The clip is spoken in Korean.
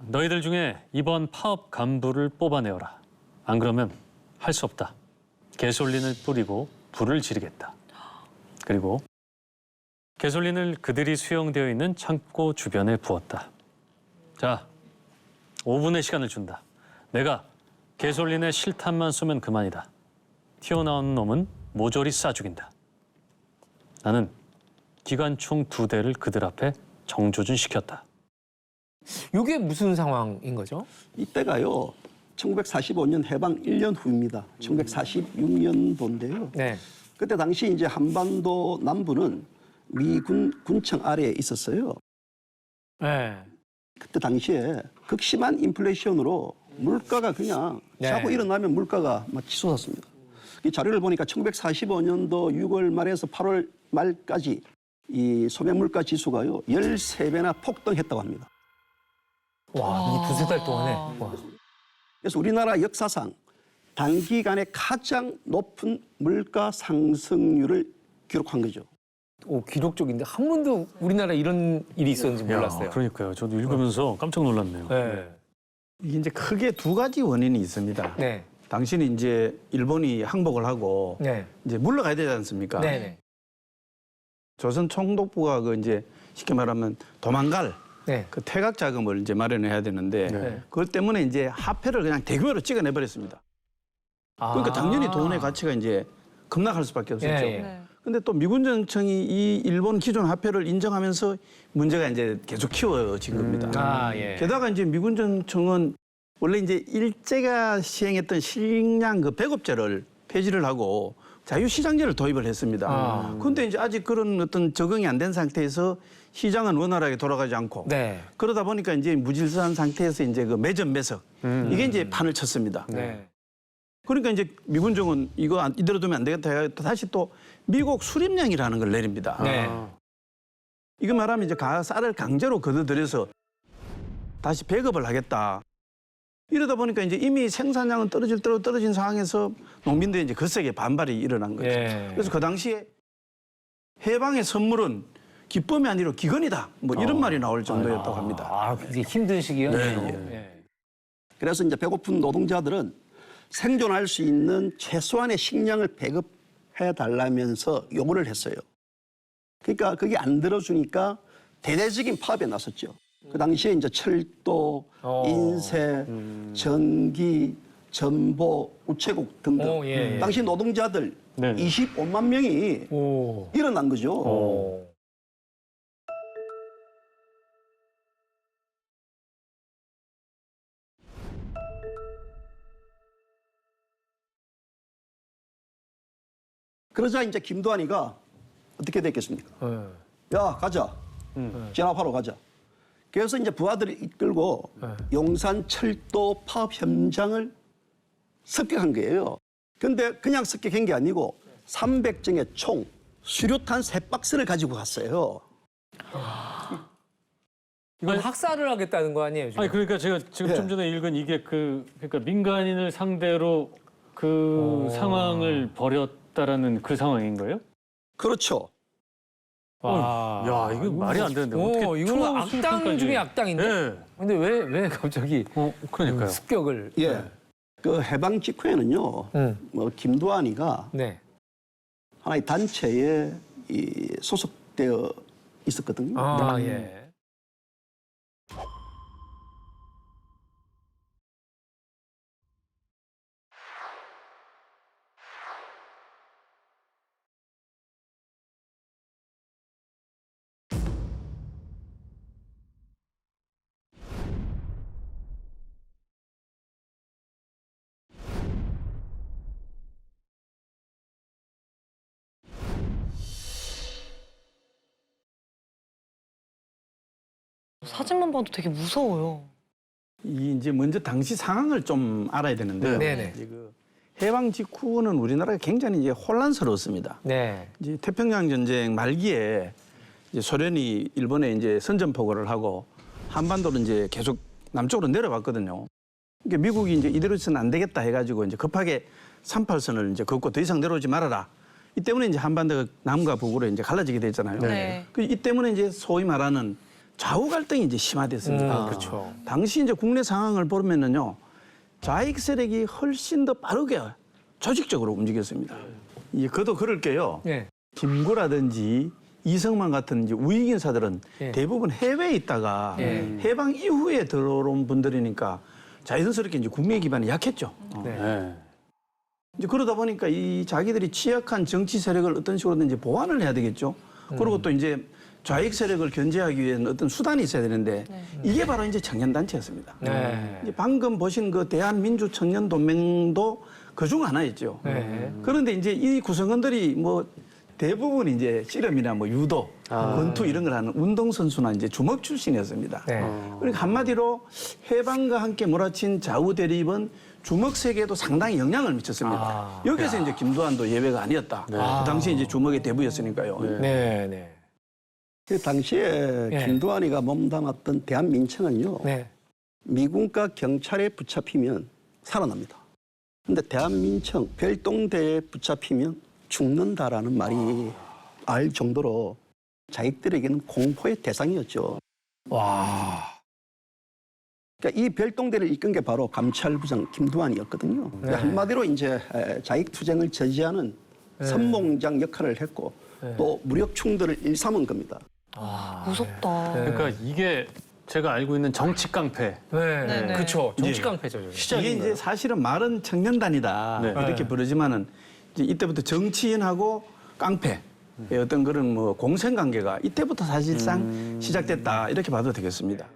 너희들 중에 이번 파업 간부를 뽑아내어라. 안 그러면 할 수 없다. 개솔린을 뿌리고 불을 지르겠다. 그리고 개솔린을 그들이 수용되어 있는 창고 주변에 부었다. 자, 5분의 시간을 준다. 내가 개솔린의 실탄만 쏘면 그만이다. 튀어나온 놈은 모조리 쏴 죽인다. 나는 기관총 2대를 그들 앞에 정조준시켰다. 이게 무슨 상황인 거죠? 이때가요. 1945년 해방 1년 후입니다. 1946년도인데요. 네. 그때 당시 이제 한반도 남부는 미군 군청 아래에 있었어요. 네. 그때 당시에 극심한 인플레이션으로 물가가 그냥 네. 자고 일어나면 물가가 막 치솟았습니다. 이 자료를 보니까 1945년도 6월 말에서 8월 말까지 이 소매 물가 지수가요 13배나 폭등했다고 합니다. 와, 이 두세 달 동안에. 와. 그래서 우리나라 역사상 단기간에 가장 높은 물가 상승률을 기록한 거죠. 오, 기록적인데 한 번도 우리나라 이런 일이 있었는지 몰랐어요. 그러니까요. 저도 읽으면서 깜짝 놀랐네요. 네. 이게 이제 크게 두 가지 원인이 있습니다. 네. 당신이 이제 일본이 항복을 하고 네. 이제 물러가야 되지 않습니까? 네네. 조선 총독부가 그 이제 쉽게 말하면 도망갈 네. 그 퇴각 자금을 이제 마련해야 되는데 네. 그것 때문에 이제 화폐를 그냥 대규모로 찍어내 버렸습니다. 그러니까 당연히 돈의 가치가 이제 급락할 수밖에 없었죠. 예. 근데 또 미군 정청이 이 일본 기존 화폐를 인정하면서 문제가 이제 계속 키워진 겁니다. 아, 예. 게다가 이제 미군 정청은 원래 이제 일제가 시행했던 식량 그 배급제를 폐지를 하고 자유시장제를 도입을 했습니다. 그런데 이제 아직 그런 어떤 적응이 안 된 상태에서 시장은 원활하게 돌아가지 않고 네. 그러다 보니까 이제 무질서한 상태에서 이제 그 매점 매석 이게 이제 판을 쳤습니다. 네. 그러니까 이제 미군정은 이거 이대로 두면 안 되겠다 해서 다시 또 미국 수립령이라는 걸 내립니다. 네. 이거 말하면 이제 쌀을 강제로 걷어들여서 다시 배급을 하겠다. 이러다 보니까 이제 이미 생산량은 떨어질 대로 떨어진 상황에서 농민들이 이제 거세게 반발이 일어난 거죠. 예. 그래서 그 당시에 해방의 선물은 기쁨이 아니라 기근이다. 뭐 이런 말이 나올 정도였다고 합니다. 아, 굉장히 힘든 시기였네요. 네, 예. 그래서 이제 배고픈 노동자들은 생존할 수 있는 최소한의 식량을 배급해 달라면서 요구를 했어요. 그러니까 그게 안 들어주니까 대대적인 파업에 나섰죠. 그 당시에 이제 철도, 인쇄, 전기, 전보, 우체국 등등 예. 당시 노동자들 네. 25만 명이 오. 일어난 거죠. 오. 그러자 이제 김두한이가 어떻게 됐겠습니까? 야, 가자. 진압하러 가자. 그래서 이제 부하들을 이끌고 용산 철도 파업 현장을 습격한 거예요. 근데 그냥 습격한 게 아니고 300정의 총, 수류탄 3박스를 가지고 갔어요. 이건 학살을 하겠다는 거 아니에요, 지금? 아니 그러니까 제가 지금 좀 전에 읽은 이게 그러니까 민간인을 상대로 그 상황을 벌였다라는 그 상황인 거예요? 그렇죠. 야, 이거 말이 안 되는데 어떻게 이거는 악당 초수탄까지. 중에 악당인데? 네. 근데 왜 갑자기 그러니까요. 습격을? 예. 그 해방 직후에는요, 뭐 김두한이가 네. 하나의 단체에 소속되어 있었거든요. 아, 예. 사진만 봐도 되게 무서워요. 이 이제 먼저 당시 상황을 좀 알아야 되는데요. 네네. 이제 그 해방 직후는 우리나라가 굉장히 이제 혼란스러웠습니다. 네. 이제 태평양 전쟁 말기에 이제 소련이 일본에 이제 선전포고를 하고 한반도로 이제 계속 남쪽으로 내려왔거든요. 그러니까 미국이 이제 이대로 있어서는 안 되겠다 해가지고 이제 급하게 38선을 이제 걷고 더 이상 내려오지 말아라. 이 때문에 이제 한반도가 남과 북으로 이제 갈라지게 됐잖아요. 네. 이 때문에 이제 소위 말하는 좌우 갈등이 이제 심화됐습니다. 그렇죠. 당시 이제 국내 상황을 보면은요, 좌익 세력이 훨씬 더 빠르게 조직적으로 움직였습니다. 이제 그도 그럴 게요. 예. 김구라든지 이성만 같은 이제 우익 인사들은 예. 대부분 해외에 있다가 예. 해방 이후에 들어온 분들이니까 자연스럽게 이제 국민 기반이 약했죠. 네. 네. 이제 그러다 보니까 이 자기들이 취약한 정치 세력을 어떤 식으로든지 보완을 해야 되겠죠. 그리고 또 이제 좌익 세력을 견제하기 위한 어떤 수단이 있어야 되는데 이게 바로 이제 청년단체였습니다. 네. 이제 방금 보신 그 대한민주청년동맹도 그중 하나였죠. 네. 그런데 이제 이 구성원들이 뭐 대부분 이제 씨름이나 뭐 유도, 권투 이런 걸 하는 운동선수나 이제 주먹 출신이었습니다. 네. 그러니까 한마디로 해방과 함께 몰아친 좌우 대립은 주먹 세계에도 상당히 영향을 미쳤습니다. 여기서 이제 김두한도 예외가 아니었다. 그 당시에 이제 주먹의 대부였으니까요. 네. 네. 그 당시에 예. 김두한이가 몸담았던 대한민청은요. 네. 미군과 경찰에 붙잡히면 살아납니다. 근데 대한민청 별동대에 붙잡히면 죽는다라는 말이 알 정도로 자익들에게는 공포의 대상이었죠. 와. 그러니까 이 별동대를 이끈 게 바로 감찰부장 김두한이었거든요. 네. 한마디로 이제 자익 투쟁을 저지하는 선봉장 역할을 했고 또 무력 충돌을 일삼은 겁니다. 무섭다. 네. 그러니까 이게 제가 알고 있는 정치 깡패 네. 네네. 그렇죠. 정치 깡패죠. 저게. 이게 시작인 이제 거예요. 사실은 말은 청년단이다 네. 이렇게 네. 부르지만은 이제 이때부터 정치인하고 깡패의 어떤 그런 뭐 공생 관계가 이때부터 사실상 시작됐다 이렇게 봐도 되겠습니다.